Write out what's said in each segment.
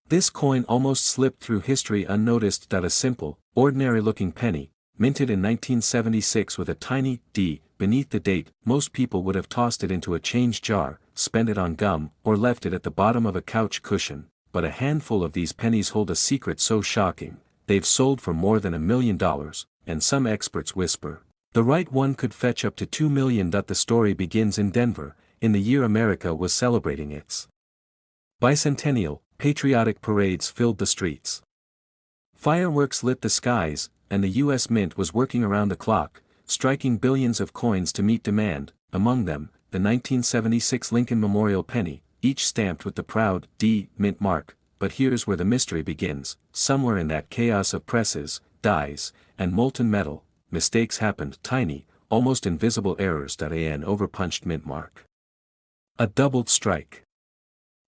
This coin almost slipped through history unnoticed. A simple, ordinary-looking penny, minted in 1976 with a tiny D beneath the date. Most people would have tossed it into a change jar, spent it on gum, or left it at the bottom of a couch cushion, but a handful of these pennies hold a secret so shocking, they've sold for more than $1 million, and some experts whisper, the right one could fetch up to $2 million. The story begins in Denver, in the year America was celebrating its bicentennial. Patriotic parades filled the streets. Fireworks lit the skies, and the U.S. Mint was working around the clock, striking billions of coins to meet demand, among them, the 1976 Lincoln Memorial Penny, each stamped with the proud D Mint mark. But here's where the mystery begins. Somewhere in that chaos of presses, dies, and molten metal, mistakes happened. Tiny, almost invisible errors. An overpunched mint mark. A doubled strike.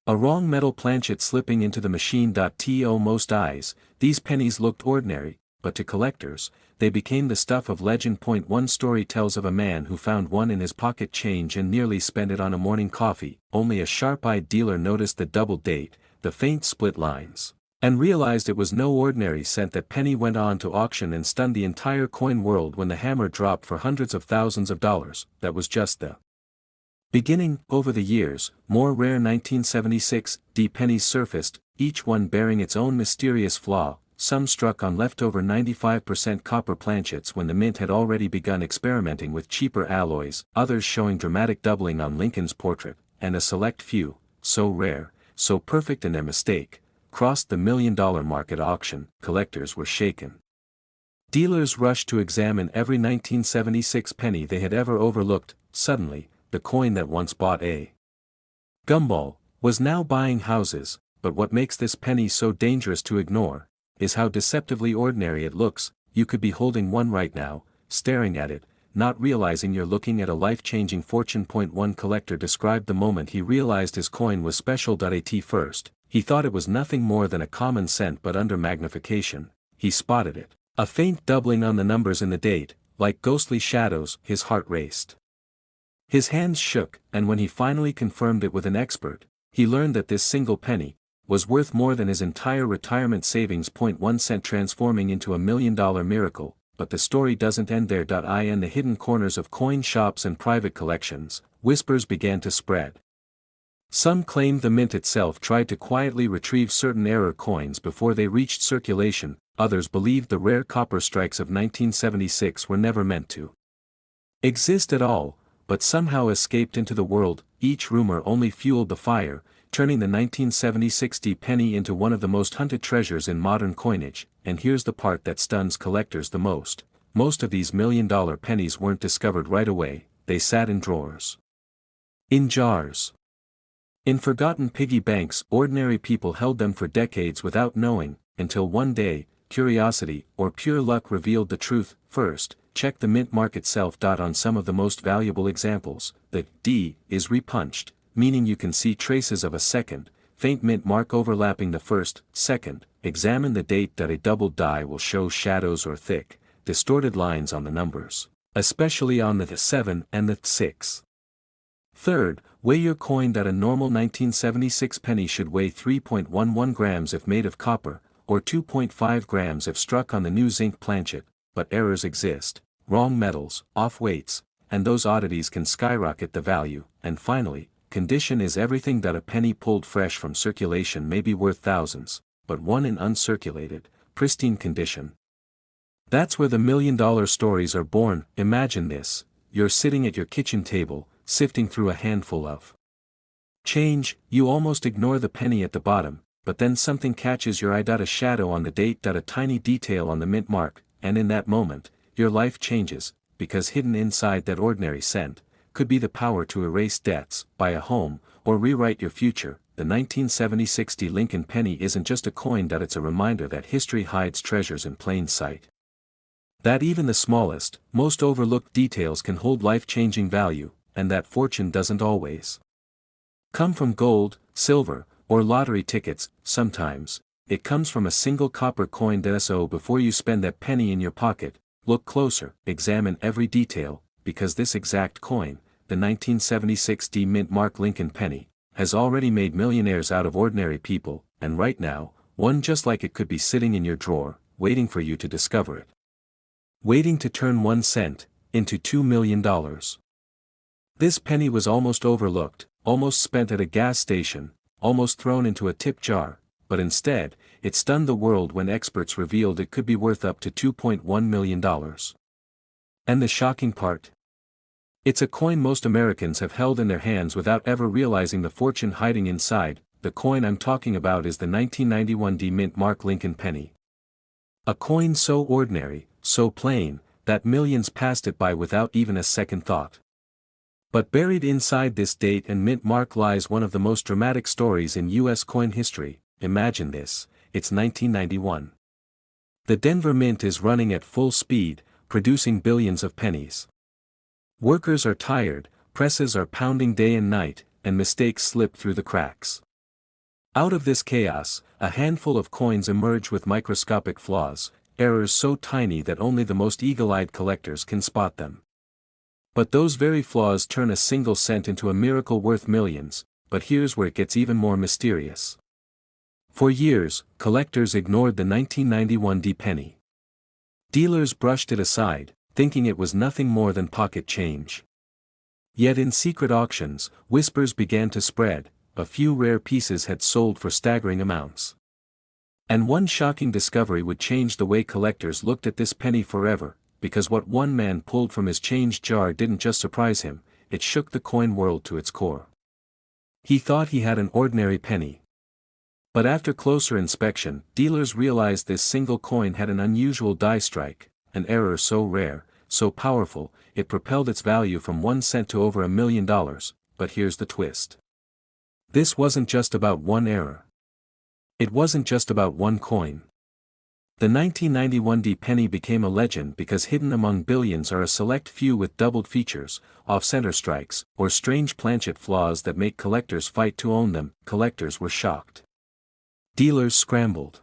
A wrong metal planchet slipping into the machine. To most eyes, these pennies looked ordinary, but to collectors, they became the stuff of legend. One story tells of a man who found one in his pocket change and nearly spent it on a morning coffee. Only a sharp-eyed dealer noticed the double date, the faint split lines, and realized it was no ordinary cent. That penny went on to auction and stunned the entire coin world when the hammer dropped for hundreds of thousands of dollars. That was just the beginning. Over the years, more rare 1976 D pennies surfaced, each one bearing its own mysterious flaw. Some struck on leftover 95% copper planchets when the mint had already begun experimenting with cheaper alloys, others showing dramatic doubling on Lincoln's portrait, and a select few, so rare, so perfect in their mistake, crossed the $1 million mark at auction. Collectors were shaken. Dealers rushed to examine every 1976 penny they had ever overlooked. Suddenly, the coin that once bought a gumball was now buying houses. But what makes this penny so dangerous to ignore is how deceptively ordinary it looks. You could be holding one right now, staring at it, not realizing you're looking at a life-changing fortune. One collector described the moment he realized his coin was special. At first, he thought it was nothing more than a common cent, but under magnification, he spotted it. A faint doubling on the numbers in the date, like ghostly shadows. His heart raced. His hands shook, and when he finally confirmed it with an expert, he learned that this single penny was worth more than his entire retirement savings. 1 cent transforming into $1 million miracle. But the story doesn't end there. In the hidden corners of coin shops and private collections, whispers began to spread. Some claimed the mint itself tried to quietly retrieve certain error coins before they reached circulation. Others believed the rare copper strikes of 1976 were never meant to exist at all, but somehow escaped into the world. Each rumor only fueled the fire, turning the 1976 D penny into one of the most hunted treasures in modern coinage. And here's the part that stuns collectors the most. Most of these $1 million pennies weren't discovered right away. They sat in drawers, in jars, in forgotten piggy banks. Ordinary people held them for decades without knowing, until one day, curiosity or pure luck revealed the truth. First, check the mint mark itself. On some of the most valuable examples, the D is repunched, meaning you can see traces of a second, faint mint mark overlapping the first. Second, examine the date. A doubled die will show shadows or thick, distorted lines on the numbers, especially on the 7 and the 6. Third, weigh your coin. A normal 1976 penny should weigh 3.11 grams if made of copper, or 2.5 grams if struck on the new zinc planchet. But errors exist, wrong metals, off weights, and those oddities can skyrocket the value. And finally, condition is everything. A penny pulled fresh from circulation may be worth thousands, but one in uncirculated, pristine condition, that's where the $1 million stories are born. Imagine this: you're sitting at your kitchen table, sifting through a handful of change. You almost ignore the penny at the bottom, but then something catches your eye. A shadow on the date. A tiny detail on the mint mark, and in that moment, your life changes, because hidden inside that ordinary cent could be the power to erase debts, buy a home, or rewrite your future. The 1976 D Lincoln penny isn't just a coin. It's a reminder that history hides treasures in plain sight. That even the smallest, most overlooked details can hold life-changing value, and that fortune doesn't always come from gold, silver, or lottery tickets. Sometimes, it comes from a single copper coin. So before you spend that penny in your pocket, look closer, examine every detail, because this exact coin, the 1976 D mint mark Lincoln penny, has already made millionaires out of ordinary people. and right now, one just like it could be sitting in your drawer, waiting for you to discover it. Waiting to turn 1 cent into $2 million. This penny was almost overlooked, almost spent at a gas station, almost thrown into a tip jar, but instead, it stunned the world when experts revealed it could be worth up to $2.1 million. And the shocking part? It's a coin most Americans have held in their hands without ever realizing the fortune hiding inside. The coin I'm talking about is the 1991 D Mint Mark Lincoln penny. A coin so ordinary, so plain, that millions passed it by without even a second thought. But buried inside this date and mint mark lies one of the most dramatic stories in U.S. coin history. Imagine this, it's 1991. The Denver Mint is running at full speed, producing billions of pennies. Workers are tired, presses are pounding day and night, and mistakes slip through the cracks. Out of this chaos, a handful of coins emerge with microscopic flaws, errors so tiny that only the most eagle-eyed collectors can spot them. But those very flaws turn a single cent into a miracle worth millions. But here's where it gets even more mysterious. For years, collectors ignored the 1991 D penny. Dealers brushed it aside, thinking it was nothing more than pocket change. Yet in secret auctions, whispers began to spread. A few rare pieces had sold for staggering amounts. And one shocking discovery would change the way collectors looked at this penny forever, because what one man pulled from his change jar didn't just surprise him, it shook the coin world to its core. He thought he had an ordinary penny. But after closer inspection, dealers realized this single coin had an unusual die strike, an error so rare, so powerful, it propelled its value from 1 cent to over $1 million. But here's the twist. This wasn't just about one error. It wasn't just about one coin. The 1991 D penny became a legend because hidden among billions are a select few with doubled features, off-center strikes, or strange planchet flaws that make collectors fight to own them. Collectors were shocked. Dealers scrambled.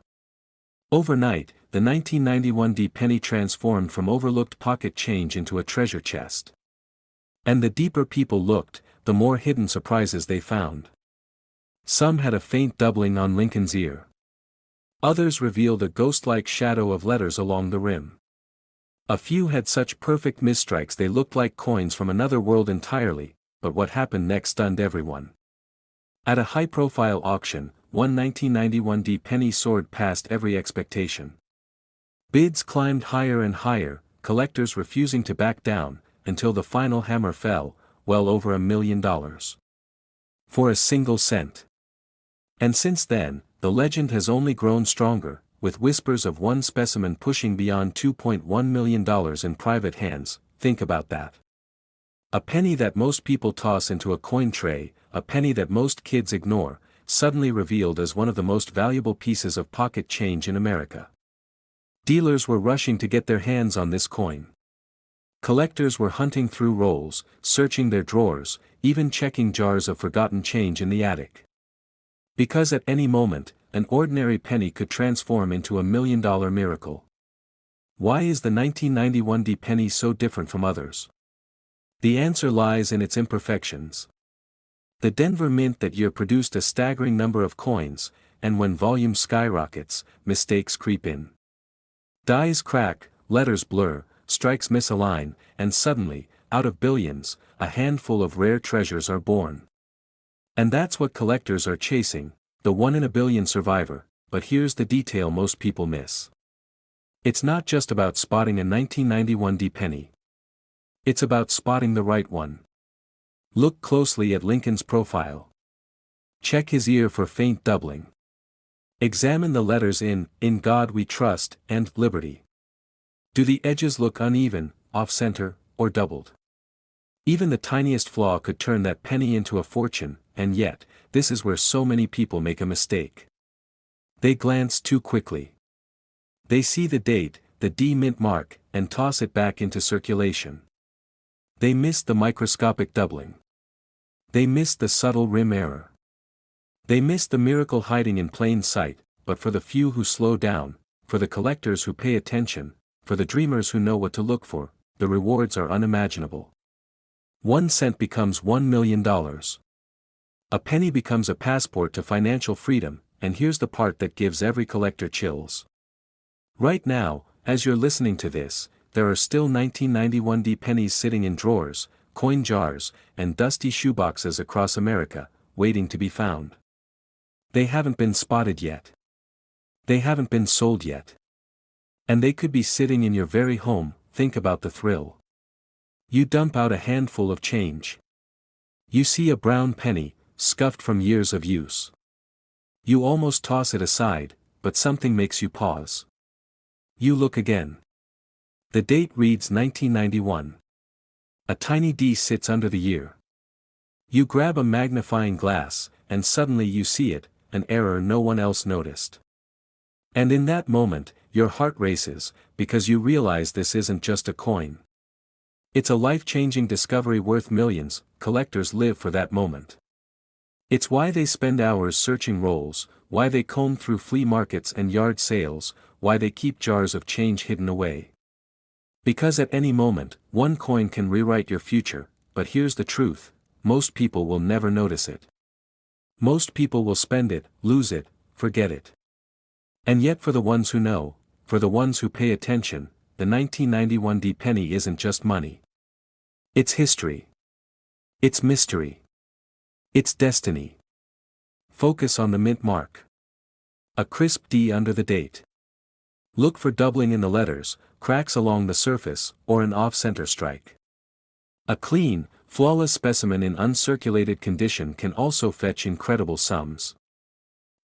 Overnight, the 1991 D penny transformed from overlooked pocket change into a treasure chest. And the deeper people looked, the more hidden surprises they found. Some had a faint doubling on Lincoln's ear. Others revealed a ghost-like shadow of letters along the rim. A few had such perfect misstrikes they looked like coins from another world entirely, but what happened next stunned everyone. At a high-profile auction, one 1991 D penny soared past every expectation. Bids climbed higher and higher, collectors refusing to back down, until the final hammer fell, well over $1 million. For a single cent. And since then, the legend has only grown stronger, with whispers of one specimen pushing beyond $2.1 million in private hands. Think about that. A penny that most people toss into a coin tray, a penny that most kids ignore, suddenly revealed as one of the most valuable pieces of pocket change in America. Dealers were rushing to get their hands on this coin. Collectors were hunting through rolls, searching their drawers, even checking jars of forgotten change in the attic. Because at any moment, an ordinary penny could transform into $1 million miracle. Why is the 1991 D penny so different from others? The answer lies in its imperfections. The Denver Mint that year produced a staggering number of coins, and when volume skyrockets, mistakes creep in. Dies crack, letters blur, strikes misalign, and suddenly, out of billions, a handful of rare treasures are born. And that's what collectors are chasing, the 1 in a billion survivor. But here's the detail most people miss. It's not just about spotting a 1991 D penny. It's about spotting the right one. Look closely at Lincoln's profile. Check his ear for faint doubling. Examine the letters in God We Trust, and Liberty. Do the edges look uneven, off-center, or doubled? Even the tiniest flaw could turn that penny into a fortune, and yet, this is where so many people make a mistake. They glance too quickly. They see the date, the D Mint mark, and toss it back into circulation. They miss the microscopic doubling. They miss the subtle rim error. They miss the miracle hiding in plain sight. But for the few who slow down, for the collectors who pay attention, for the dreamers who know what to look for, the rewards are unimaginable. 1 cent becomes $1 million. A penny becomes a passport to financial freedom, and here's the part that gives every collector chills. Right now, as you're listening to this, there are still 1991 pennies sitting in drawers, coin jars, and dusty shoeboxes across America, waiting to be found. They haven't been spotted yet. They haven't been sold yet. And they could be sitting in your very home. Think about the thrill. You dump out a handful of change. You see a brown penny, scuffed from years of use. You almost toss it aside, but something makes you pause. You look again. The date reads 1991. A tiny D sits under the year. You grab a magnifying glass, and suddenly you see it, an error no one else noticed. And in that moment, your heart races, because you realize this isn't just a coin. It's a life-changing discovery worth millions. Collectors live for that moment. It's why they spend hours searching rolls, why they comb through flea markets and yard sales, why they keep jars of change hidden away. Because at any moment, one coin can rewrite your future, but here's the truth, most people will never notice it. Most people will spend it, lose it, forget it. And yet for the ones who know, for the ones who pay attention, the 1991 penny isn't just money. It's history. It's mystery. It's destiny. Focus on the mint mark. A crisp D under the date. Look for doubling in the letters, cracks along the surface, or an off-center strike. A clean, flawless specimen in uncirculated condition can also fetch incredible sums.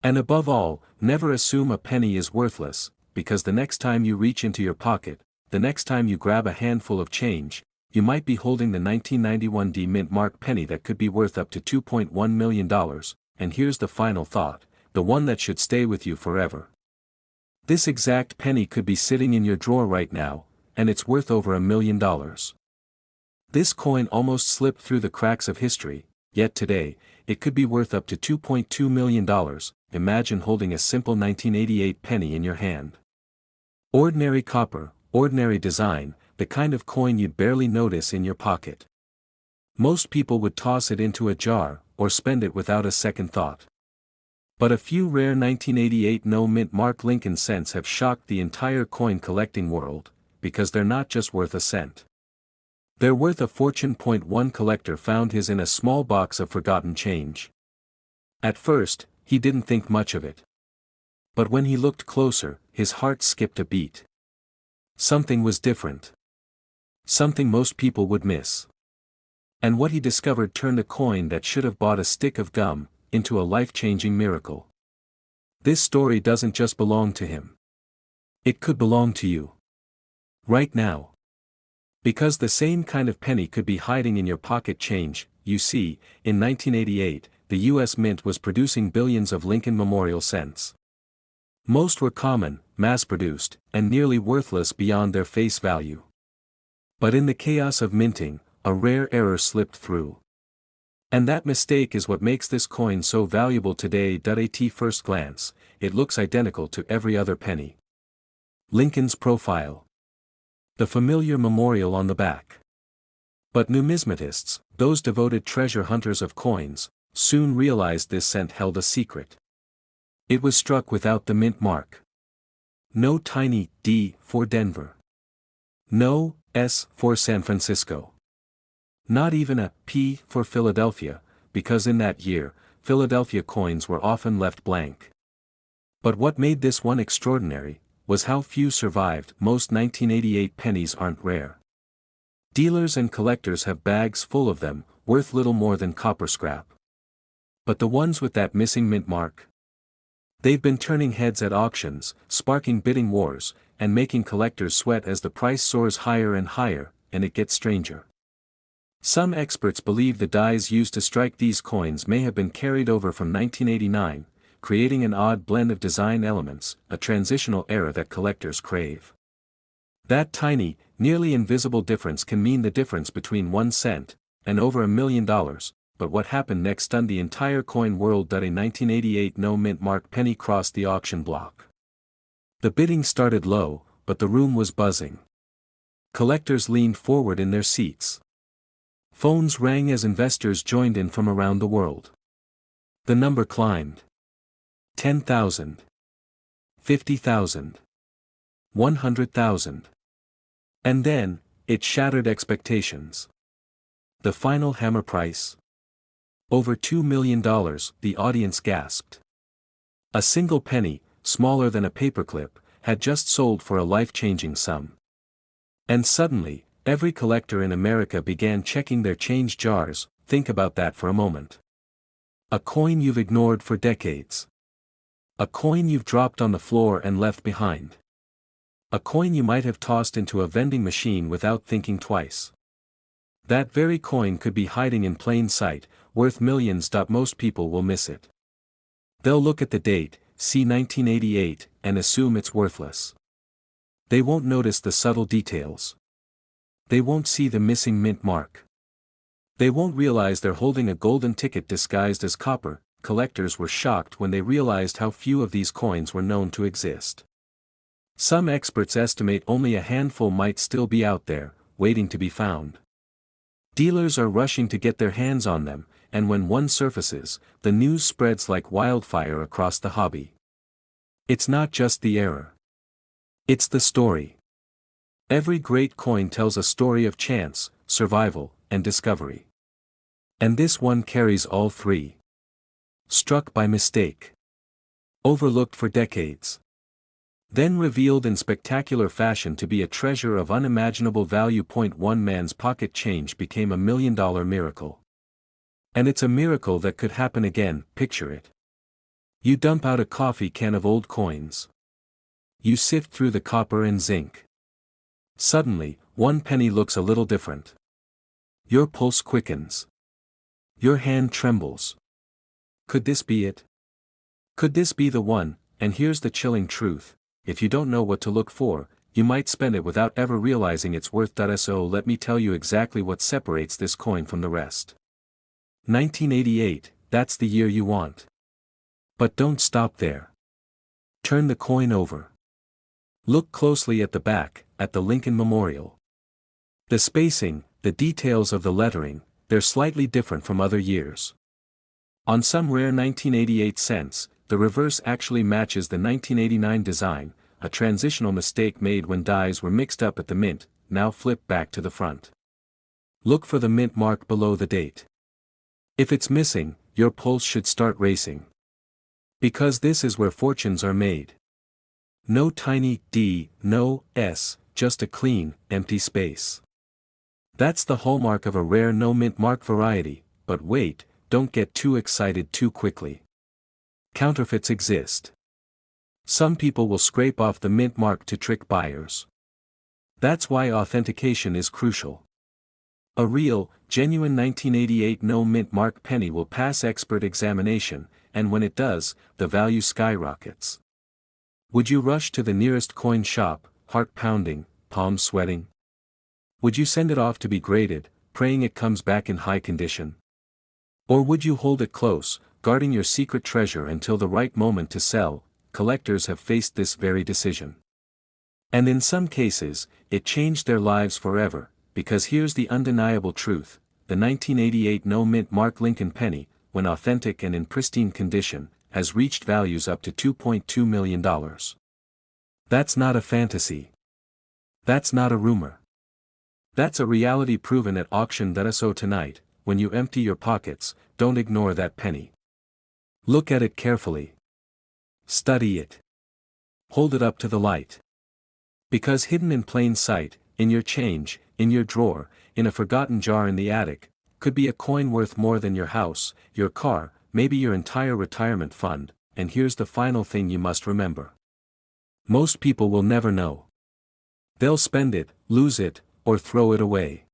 And above all, never assume a penny is worthless, because the next time you reach into your pocket, the next time you grab a handful of change, you might be holding the 1991 mint mark penny that could be worth up to $2.1 million, and here's the final thought, the one that should stay with you forever. This exact penny could be sitting in your drawer right now, and it's worth over $1 million. This coin almost slipped through the cracks of history, yet today, it could be worth up to $2.2 million. Imagine holding a simple 1988 penny in your hand. Ordinary copper, ordinary design, the kind of coin you'd barely notice in your pocket. Most people would toss it into a jar, or spend it without a second thought. But a few rare 1988 no-mint mark Lincoln cents have shocked the entire coin collecting world, because they're not just worth a cent. They're worth a fortune. One collector found his in a small box of forgotten change. At first, he didn't think much of it. But when he looked closer, his heart skipped a beat. Something was different. Something most people would miss. And what he discovered turned a coin that should have bought a stick of gum into a life-changing miracle. This story doesn't just belong to him. It could belong to you. Right now. Because the same kind of penny could be hiding in your pocket change. You see, in 1988, the U.S. Mint was producing billions of Lincoln Memorial cents. Most were common, mass-produced, and nearly worthless beyond their face value. But in the chaos of minting, a rare error slipped through. And that mistake is what makes this coin so valuable today. At first glance, it looks identical to every other penny. Lincoln's profile. The familiar memorial on the back. But numismatists, those devoted treasure hunters of coins, soon realized this cent held a secret. It was struck without the mint mark. No tiny D for Denver. No S for San Francisco. Not even a P for Philadelphia, because in that year, Philadelphia coins were often left blank. But what made this one extraordinary was how few survived. Most 1988 pennies aren't rare. Dealers and collectors have bags full of them, worth little more than copper scrap. But the ones with that missing mint mark? They've been turning heads at auctions, sparking bidding wars, and making collectors sweat as the price soars higher and higher, and it gets stranger. Some experts believe the dies used to strike these coins may have been carried over from 1989, creating an odd blend of design elements, a transitional era that collectors crave. That tiny, nearly invisible difference can mean the difference between 1 cent and over $1 million, but what happened next stunned the entire coin world. A 1988 no-mint mark penny crossed the auction block. The bidding started low, but the room was buzzing. Collectors leaned forward in their seats. Phones rang as investors joined in from around the world. The number climbed. 10,000. 50,000. 100,000. And then, it shattered expectations. The final hammer price? Over $2 million, the audience gasped. A single penny, smaller than a paperclip, had just sold for a life-changing sum. And suddenly, every collector in America began checking their change jars. Think about that for a moment. A coin you've ignored for decades. A coin you've dropped on the floor and left behind. A coin you might have tossed into a vending machine without thinking twice. That very coin could be hiding in plain sight, worth millions. Most people will miss it. They'll look at the date, see 1988, and assume it's worthless. They won't notice the subtle details. They won't see the missing mint mark. They won't realize they're holding a golden ticket disguised as copper. Collectors were shocked when they realized how few of these coins were known to exist. Some experts estimate only a handful might still be out there, waiting to be found. Dealers are rushing to get their hands on them, and when one surfaces, the news spreads like wildfire across the hobby. It's not just the error. It's the story. Every great coin tells a story of chance, survival, and discovery. And this one carries all three. Struck by mistake. Overlooked for decades. Then revealed in spectacular fashion to be a treasure of unimaginable value. One man's pocket change became $1 million miracle. And it's a miracle that could happen again. Picture it. You dump out a coffee can of old coins. You sift through the copper and zinc. Suddenly, one penny looks a little different. Your pulse quickens. Your hand trembles. Could this be it? Could this be the one? And here's the chilling truth. If you don't know what to look for, you might spend it without ever realizing its worth. So let me tell you exactly what separates this coin from the rest. 1988, that's the year you want. But don't stop there. Turn the coin over. Look closely at the back, at the Lincoln Memorial. The spacing, the details of the lettering, they're slightly different from other years. On some rare 1988 cents, the reverse actually matches the 1989 design, a transitional mistake made when dies were mixed up at the mint. Now flip back to the front. Look for the mint mark below the date. If it's missing, your pulse should start racing. Because this is where fortunes are made. No tiny D, no S, just a clean, empty space. That's the hallmark of a rare no mint mark variety. But wait, don't get too excited too quickly. Counterfeits exist. Some people will scrape off the mint mark to trick buyers. That's why authentication is crucial. A real, genuine 1988 no mint mark penny will pass expert examination, and when it does, the value skyrockets. Would you rush to the nearest coin shop, heart pounding, palms sweating? Would you send it off to be graded, praying it comes back in high condition? Or would you hold it close, guarding your secret treasure until the right moment to sell? Collectors have faced this very decision. And in some cases, it changed their lives forever, because here's the undeniable truth: the 1988 no mint mark Lincoln penny, when authentic and in pristine condition, has reached values up to $2.2 million. That's not a fantasy. That's not a rumor. That's a reality proven at auction. So tonight, when you empty your pockets, don't ignore that penny. Look at it carefully. Study it. Hold it up to the light. Because hidden in plain sight, in your change, in your drawer, in a forgotten jar in the attic, could be a coin worth more than your house, your car, maybe your entire retirement fund. And here's the final thing you must remember. Most people will never know. They'll spend it, lose it, or throw it away.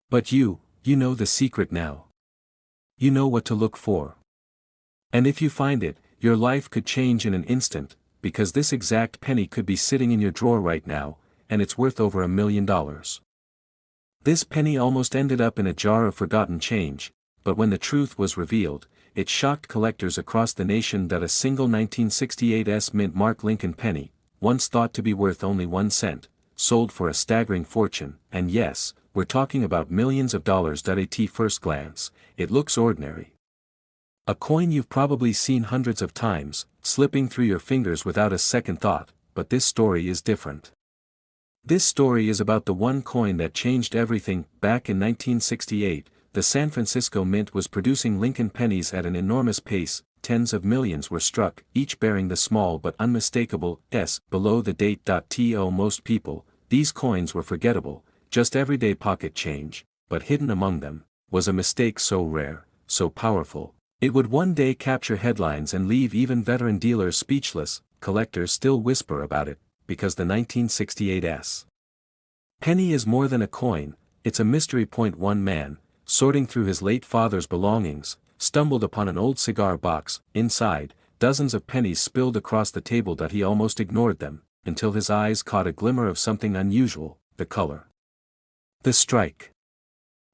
But you know the secret now. You know what to look for. And if you find it, your life could change in an instant, because this exact penny could be sitting in your drawer right now, and it's worth over $1 million. This penny almost ended up in a jar of forgotten change, but when the truth was revealed, it shocked collectors across the nation that a single 1968 mint mark Lincoln penny, once thought to be worth only 1 cent, sold for a staggering fortune. And yes, we're talking about millions of dollars. At first glance, it looks ordinary. A coin you've probably seen hundreds of times, slipping through your fingers without a second thought, but this story is different. This story is about the one coin that changed everything. Back in 1968, the San Francisco Mint was producing Lincoln pennies at an enormous pace. Tens of millions were struck, each bearing the small but unmistakable S below the date. To most people, these coins were forgettable, just everyday pocket change, but hidden among them was a mistake so rare, so powerful, it would one day capture headlines and leave even veteran dealers speechless. Collectors still whisper about it, because the 1968 penny is more than a coin, it's a mystery. One man, sorting through his late father's belongings, stumbled upon an old cigar box. Inside, dozens of pennies spilled across the table. He almost ignored them, until his eyes caught a glimmer of something unusual: the color. The strike.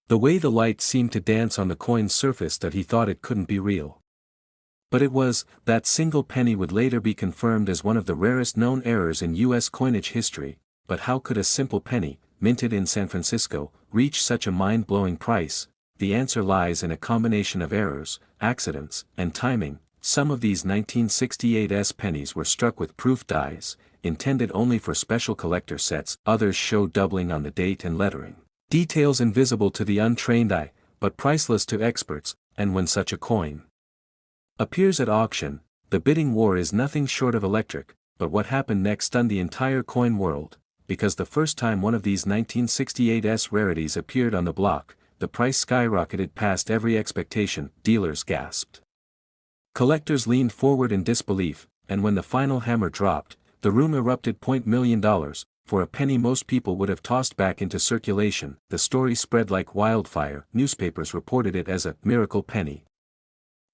The way the light seemed to dance on the coin's surface. He thought it couldn't be real. But it was. That single penny would later be confirmed as one of the rarest known errors in U.S. coinage history. But how could a simple penny, minted in San Francisco, reach such a mind-blowing price? The answer lies in a combination of errors, accidents, and timing. Some of these 1968 pennies were struck with proof dies, intended only for special collector sets. Others show doubling on the date and lettering. Details invisible to the untrained eye, but priceless to experts. And when such a coin appears at auction, the bidding war is nothing short of electric. But what happened next stunned the entire coin world, because the first time one of these 1968 rarities appeared on the block, the price skyrocketed past every expectation. Dealers gasped. Collectors leaned forward in disbelief, and when the final hammer dropped, the room erupted. $1 million, for a penny most people would have tossed back into circulation. The story spread like wildfire. Newspapers reported it as a miracle penny.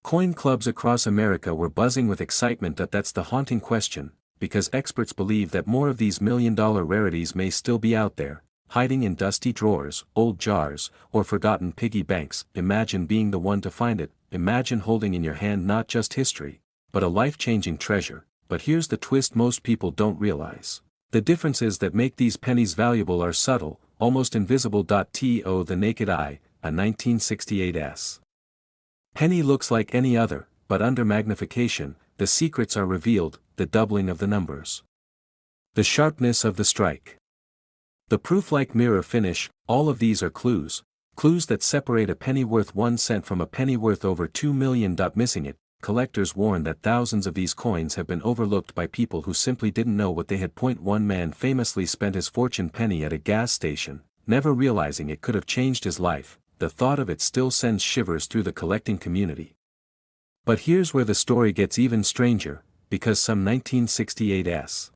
Coin clubs across America were buzzing with excitement. That's the haunting question, because experts believe that more of these million-dollar rarities may still be out there, hiding in dusty drawers, old jars, or forgotten piggy banks. Imagine being the one to find it. Imagine holding in your hand not just history, but a life-changing treasure. But here's the twist most people don't realize. The differences that make these pennies valuable are subtle, almost invisible. To the naked eye, a 1968 penny looks like any other, but under magnification, the secrets are revealed: the doubling of the numbers, the sharpness of the strike, the proof-like mirror finish. All of these are clues that separate a penny worth 1 cent from a penny worth over 2 million. Missing it, collectors warn that thousands of these coins have been overlooked by people who simply didn't know what they had. One man famously spent his fortune penny at a gas station, never realizing it could have changed his life. The thought of it still sends shivers through the collecting community. But here's where the story gets even stranger, because some 1968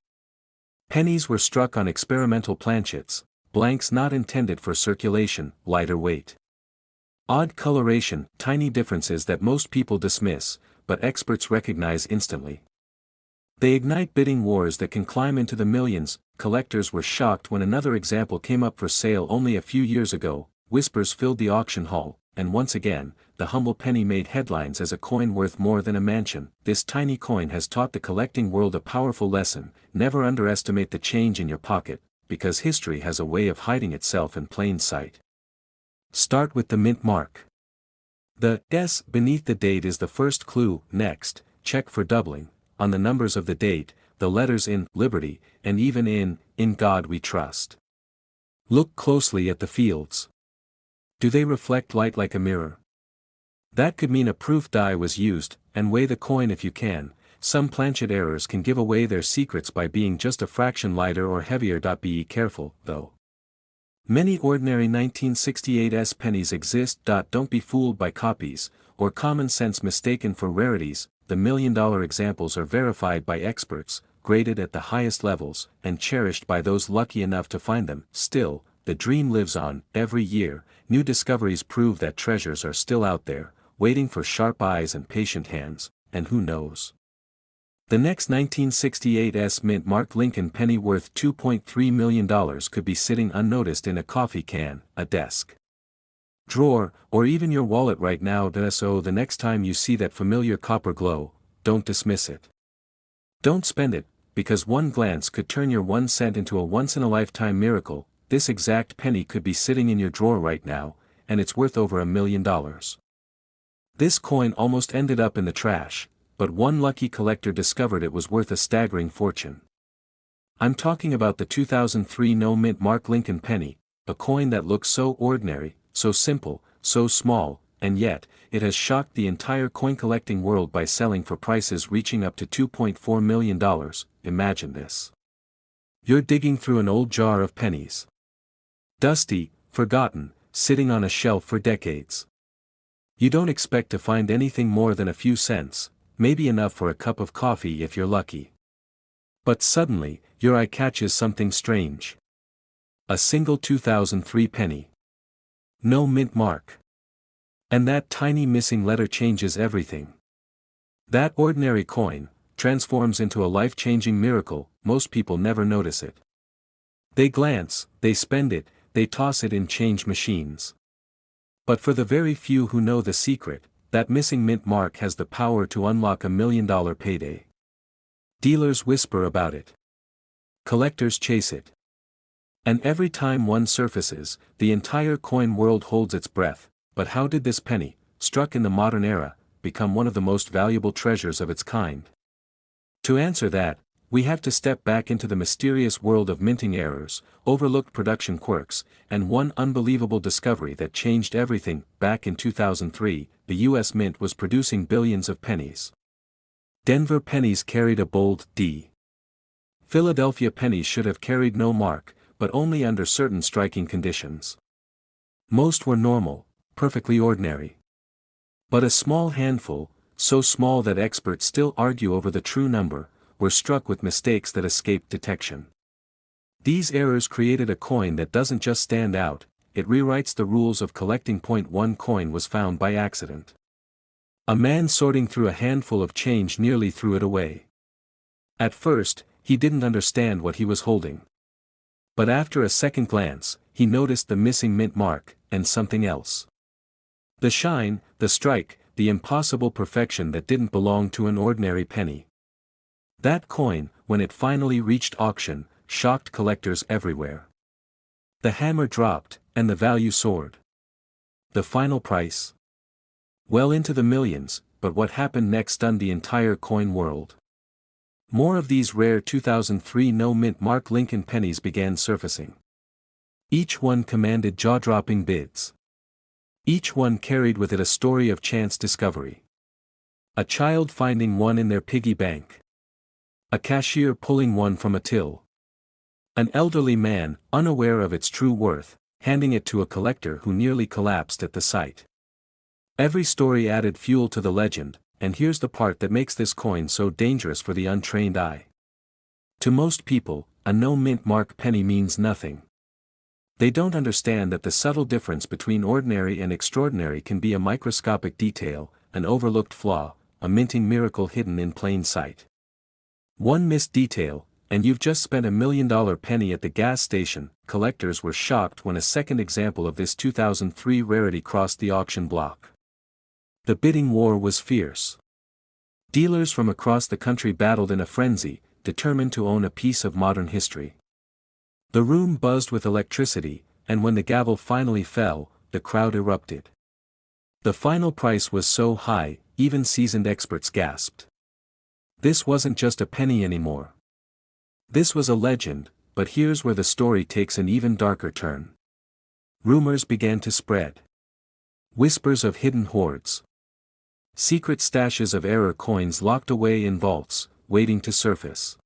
pennies were struck on experimental planchets, blanks not intended for circulation, lighter weight, odd coloration, tiny differences that most people dismiss, but experts recognize instantly. They ignite bidding wars that can climb into the millions. Collectors were shocked when another example came up for sale only a few years ago. Whispers filled the auction hall, and once again, the humble penny made headlines as a coin worth more than a mansion. This tiny coin has taught the collecting world a powerful lesson: never underestimate the change in your pocket, because history has a way of hiding itself in plain sight. Start with the mint mark. The S beneath the date is the first clue. Next, check for doubling on the numbers of the date, the letters in Liberty, and even in God We Trust. Look closely at the fields. Do they reflect light like a mirror? That could mean a proof die was used. And weigh the coin if you can. Some planchet errors can give away their secrets by being just a fraction lighter or heavier. Be careful, though. Many ordinary 1968 pennies exist. Don't be fooled by copies, or common sense mistaken for rarities. The million-dollar examples are verified by experts, graded at the highest levels, and cherished by those lucky enough to find them. Still, the dream lives on. Every year, new discoveries prove that treasures are still out there, waiting for sharp eyes and patient hands. And who knows? The next 1968 mint marked Lincoln penny worth $2.3 million could be sitting unnoticed in a coffee can, a desk drawer, or even your wallet right now. So the next time you see that familiar copper glow, don't dismiss it. Don't spend it, because one glance could turn your 1 cent into a once-in-a-lifetime miracle. This exact penny could be sitting in your drawer right now, and it's worth over $1 million. This coin almost ended up in the trash, but one lucky collector discovered it was worth a staggering fortune. I'm talking about the 2003 no-mint Mark Lincoln penny, a coin that looks so ordinary, so simple, so small, and yet, it has shocked the entire coin collecting world by selling for prices reaching up to $2.4 million. Imagine this. You're digging through an old jar of pennies. Dusty, forgotten, sitting on a shelf for decades. You don't expect to find anything more than a few cents, maybe enough for a cup of coffee if you're lucky. But suddenly, your eye catches something strange. A single 2003 penny. No mint mark. And that tiny missing letter changes everything. That ordinary coin transforms into a life-changing miracle. Most people never notice it. They glance, they spend it, they toss it in change machines. But for the very few who know the secret, that missing mint mark has the power to unlock $1 million payday. Dealers whisper about it. Collectors chase it. And every time one surfaces, the entire coin world holds its breath. But how did this penny, struck in the modern era, become one of the most valuable treasures of its kind? To answer that, we have to step back into the mysterious world of minting errors, overlooked production quirks, and one unbelievable discovery that changed everything. Back in 2003, the US Mint was producing billions of pennies. Denver pennies carried a bold D. Philadelphia pennies should have carried no mark, but only under certain striking conditions. Most were normal, perfectly ordinary. But a small handful, so small that experts still argue over the true number, were struck with mistakes that escaped detection. These errors created a coin that doesn't just stand out, it rewrites the rules of collecting. One coin was found by accident. A man sorting through a handful of change nearly threw it away. At first, he didn't understand what he was holding. But after a second glance, he noticed the missing mint mark, and something else. The shine, the strike, the impossible perfection that didn't belong to an ordinary penny. That coin, when it finally reached auction, shocked collectors everywhere. The hammer dropped, and the value soared. The final price? Well into the millions, but what happened next stunned the entire coin world. More of these rare 2003 no-mint Mark Lincoln pennies began surfacing. Each one commanded jaw-dropping bids. Each one carried with it a story of chance discovery. A child finding one in their piggy bank. A cashier pulling one from a till. An elderly man, unaware of its true worth, handing it to a collector who nearly collapsed at the sight. Every story added fuel to the legend, and here's the part that makes this coin so dangerous for the untrained eye. To most people, a no-mint mark penny means nothing. They don't understand that the subtle difference between ordinary and extraordinary can be a microscopic detail, an overlooked flaw, a minting miracle hidden in plain sight. One missed detail, and you've just spent $1 million penny at the gas station. Collectors were shocked when a second example of this 2003 rarity crossed the auction block. The bidding war was fierce. Dealers from across the country battled in a frenzy, determined to own a piece of modern history. The room buzzed with electricity, and when the gavel finally fell, the crowd erupted. The final price was so high, even seasoned experts gasped. This wasn't just a penny anymore. This was a legend, but here's where the story takes an even darker turn. Rumors began to spread. Whispers of hidden hoards. Secret stashes of error coins locked away in vaults, waiting to surface.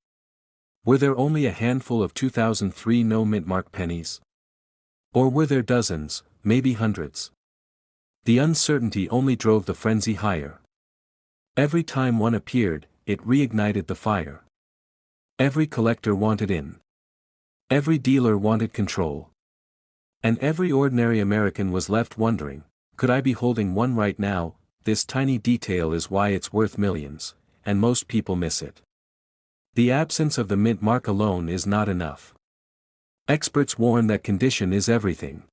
Were there only a handful of 2003 no-mint mark pennies? Or were there dozens, maybe hundreds? The uncertainty only drove the frenzy higher. Every time one appeared, it reignited the fire. Every collector wanted in. Every dealer wanted control. And every ordinary American was left wondering, could I be holding one right now? This tiny detail is why it's worth millions, and most people miss it. The absence of the mint mark alone is not enough. Experts warn that condition is everything.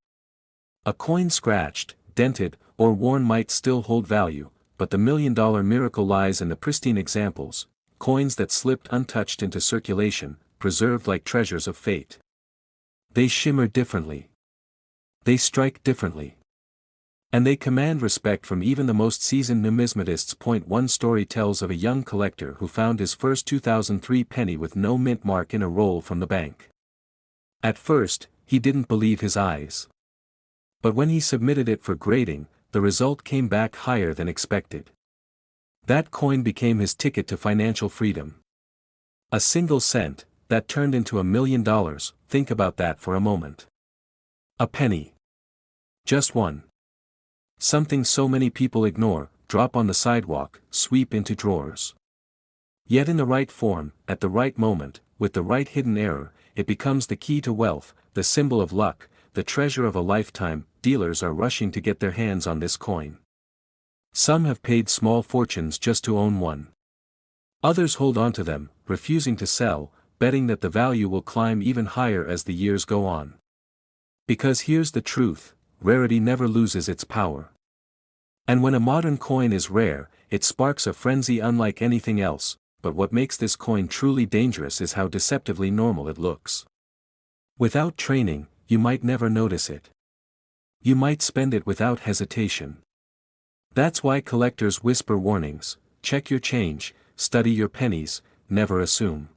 A coin scratched, dented, or worn might still hold value, but the $1 million miracle lies in the pristine examples, coins that slipped untouched into circulation, preserved like treasures of fate. They shimmer differently. They strike differently. And they command respect from even the most seasoned numismatists. One story tells of a young collector who found his first 2003 penny with no mint mark in a roll from the bank. At first, he didn't believe his eyes. But when he submitted it for grading, the result came back higher than expected. That coin became his ticket to financial freedom. A single cent, that turned into $1 million. Think about that for a moment. A penny. Just one. Something so many people ignore, drop on the sidewalk, sweep into drawers. Yet in the right form, at the right moment, with the right hidden error, it becomes the key to wealth, the symbol of luck, the treasure of a lifetime. Dealers are rushing to get their hands on this coin. Some have paid small fortunes just to own one. Others hold on to them, refusing to sell, betting that the value will climb even higher as the years go on. Because here's the truth, rarity never loses its power. And when a modern coin is rare, it sparks a frenzy unlike anything else. But what makes this coin truly dangerous is how deceptively normal it looks. Without training, you might never notice it. You might spend it without hesitation. That's why collectors whisper warnings: check your change, study your pennies, never assume.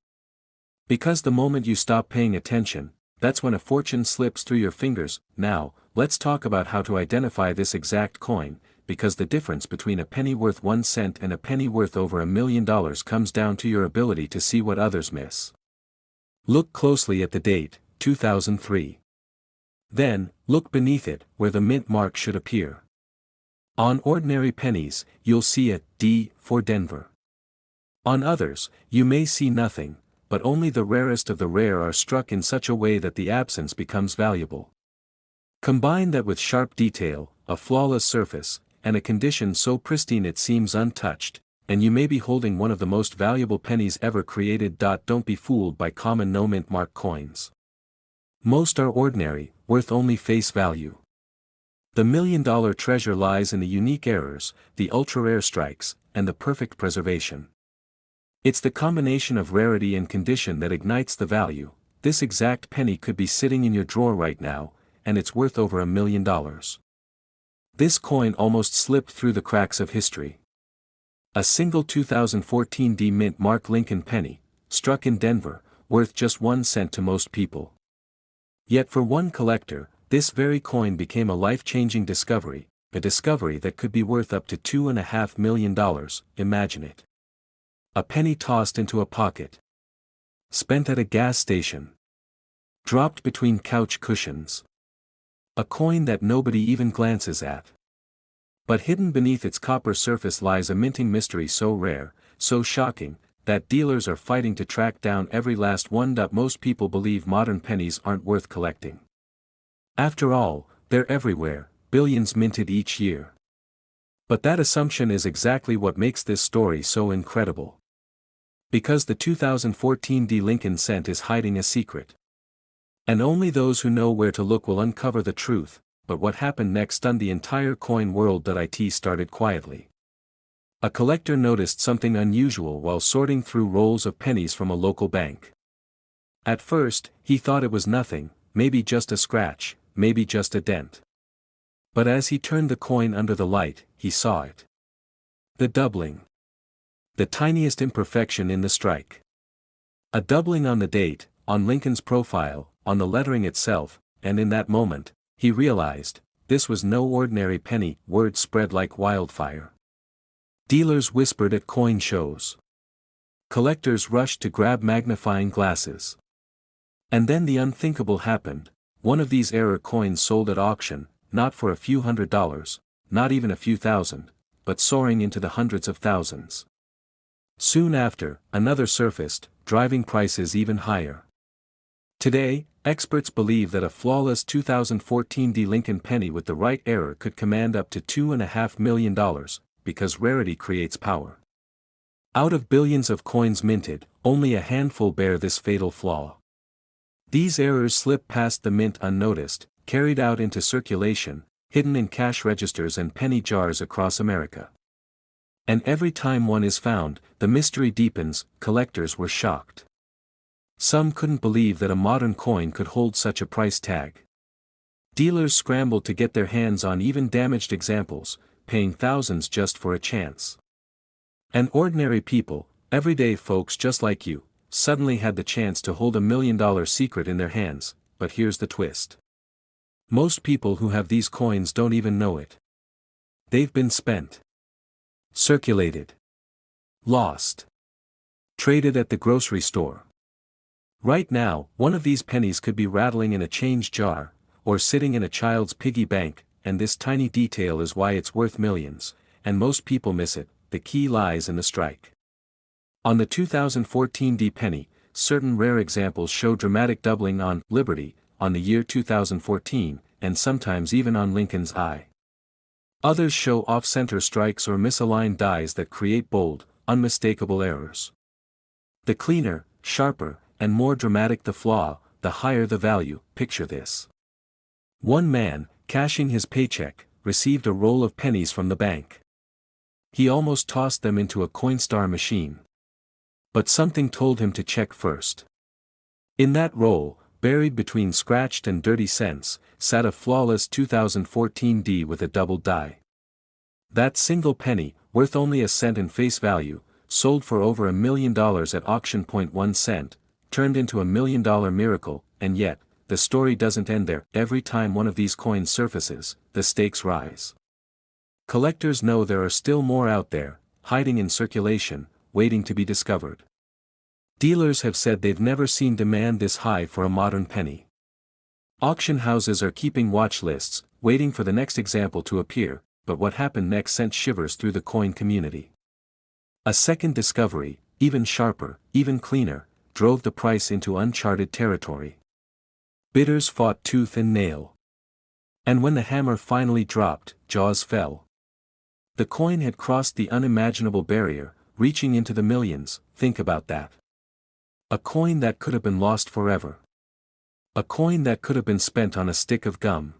Because the moment you stop paying attention, that's when a fortune slips through your fingers. Now, let's talk about how to identify this exact coin, because the difference between a penny worth 1 cent and a penny worth over $1 million comes down to your ability to see what others miss. Look closely at the date, 2003. Then, look beneath it, where the mint mark should appear. On ordinary pennies, you'll see a D for Denver. On others, you may see nothing, but only the rarest of the rare are struck in such a way that the absence becomes valuable. Combine that with sharp detail, a flawless surface, and a condition so pristine it seems untouched, and you may be holding one of the most valuable pennies ever created. Don't be fooled by common no-mint mark coins. Most are ordinary, worth only face value. The million-dollar treasure lies in the unique errors, the ultra-rare strikes, and the perfect preservation. It's the combination of rarity and condition that ignites the value. This exact penny could be sitting in your drawer right now, and it's worth over $1 million. This coin almost slipped through the cracks of history. A single 2014 D mint mark Lincoln penny, struck in Denver, worth just 1 cent to most people. Yet for one collector, this very coin became a life-changing discovery, a discovery that could be worth up to $2.5 million. Imagine it. A penny tossed into a pocket. Spent at a gas station. Dropped between couch cushions. A coin that nobody even glances at. But hidden beneath its copper surface lies a minting mystery so rare, so shocking, that dealers are fighting to track down every last one. Most people believe modern pennies aren't worth collecting. After all, they're everywhere, billions minted each year. But that assumption is exactly what makes this story so incredible. Because the 2014 D Lincoln cent is hiding a secret. And only those who know where to look will uncover the truth. But what happened next stunned the entire coin world. It started quietly. A collector noticed something unusual while sorting through rolls of pennies from a local bank. At first, he thought it was nothing, maybe just a scratch, maybe just a dent. But as he turned the coin under the light, he saw it. The doubling. The tiniest imperfection in the strike. A doubling on the date, on Lincoln's profile, on the lettering itself, and in that moment, he realized, this was no ordinary penny. Word spread like wildfire. Dealers whispered at coin shows. Collectors rushed to grab magnifying glasses. And then the unthinkable happened. One of these error coins sold at auction, not for a few $100s, not even a few thousand, but soaring into the hundreds of thousands. Soon after, another surfaced, driving prices even higher. Today, experts believe that a flawless 2014 D Lincoln penny with the right error could command up to $2.5 million, because rarity creates power. Out of billions of coins minted, only a handful bear this fatal flaw. These errors slip past the mint unnoticed, carried out into circulation, hidden in cash registers and penny jars across America. And every time one is found, the mystery deepens. Collectors were shocked. Some couldn't believe that a modern coin could hold such a price tag. Dealers scrambled to get their hands on even damaged examples, paying thousands just for a chance. And ordinary people, everyday folks just like you, suddenly had the chance to hold $1 million secret in their hands, but here's the twist. Most people who have these coins don't even know it. They've been spent, circulated, lost, traded at the grocery store. Right now, one of these pennies could be rattling in a change jar, or sitting in a child's piggy bank, and this tiny detail is why it's worth millions, and most people miss it. The key lies in the strike. On the 2014 D penny, certain rare examples show dramatic doubling on Liberty, on the year 2014, and sometimes even on Lincoln's eye. Others show off-center strikes or misaligned dies that create bold, unmistakable errors. The cleaner, sharper, and more dramatic the flaw, the higher the value. Picture this. One man, cashing his paycheck, received a roll of pennies from the bank. He almost tossed them into a Coinstar machine. But something told him to check first. In that roll, buried between scratched and dirty cents, sat a flawless 2014 D with a doubled die. That single penny, worth only a cent in face value, sold for over $1 million at auction. 1 cent, turned into $1 million miracle, and yet, the story doesn't end there. Every time one of these coins surfaces, the stakes rise. Collectors know there are still more out there, hiding in circulation, waiting to be discovered. Dealers have said they've never seen demand this high for a modern penny. Auction houses are keeping watch lists, waiting for the next example to appear, but what happened next sent shivers through the coin community. A second discovery, even sharper, even cleaner, drove the price into uncharted territory. Bidders fought tooth and nail. And when the hammer finally dropped, jaws fell. The coin had crossed the unimaginable barrier, reaching into the millions. Think about that. A coin that could have been lost forever. A coin that could have been spent on a stick of gum.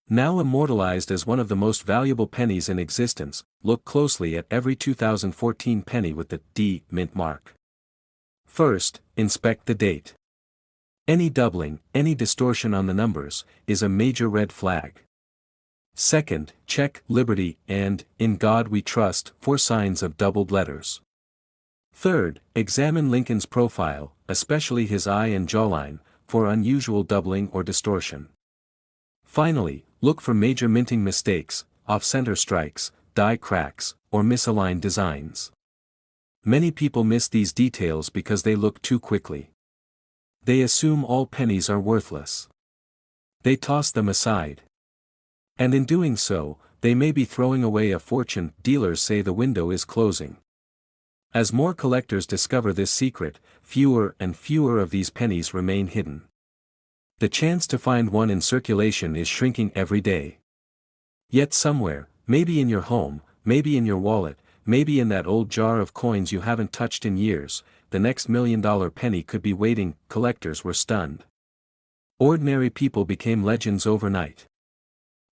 Now immortalized as one of the most valuable pennies in existence. Look closely at every 2014 penny with the D mint mark. First, inspect the date. Any doubling, any distortion on the numbers, is a major red flag. Second, check Liberty and In God We Trust for signs of doubled letters. Third, examine Lincoln's profile, especially his eye and jawline, for unusual doubling or distortion. Finally, look for major minting mistakes, off-center strikes, die cracks, or misaligned designs. Many people miss these details because they look too quickly. They assume all pennies are worthless. They toss them aside. And in doing so, they may be throwing away a fortune. Dealers say the window is closing. As more collectors discover this secret, fewer and fewer of these pennies remain hidden. The chance to find one in circulation is shrinking every day. Yet somewhere, maybe in your home, maybe in your wallet, maybe in that old jar of coins you haven't touched in years, the next $1 million penny could be waiting. Collectors were stunned. Ordinary people became legends overnight.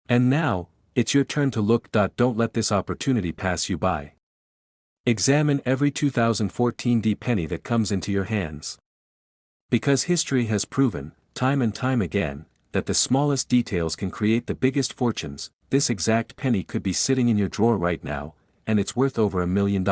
And now, it's your turn to look. Don't let this opportunity pass you by. Examine every 2014 D penny that comes into your hands. Because history has proven, time and time again, that the smallest details can create the biggest fortunes. This exact penny could be sitting in your drawer right now, and it's worth over $1 million.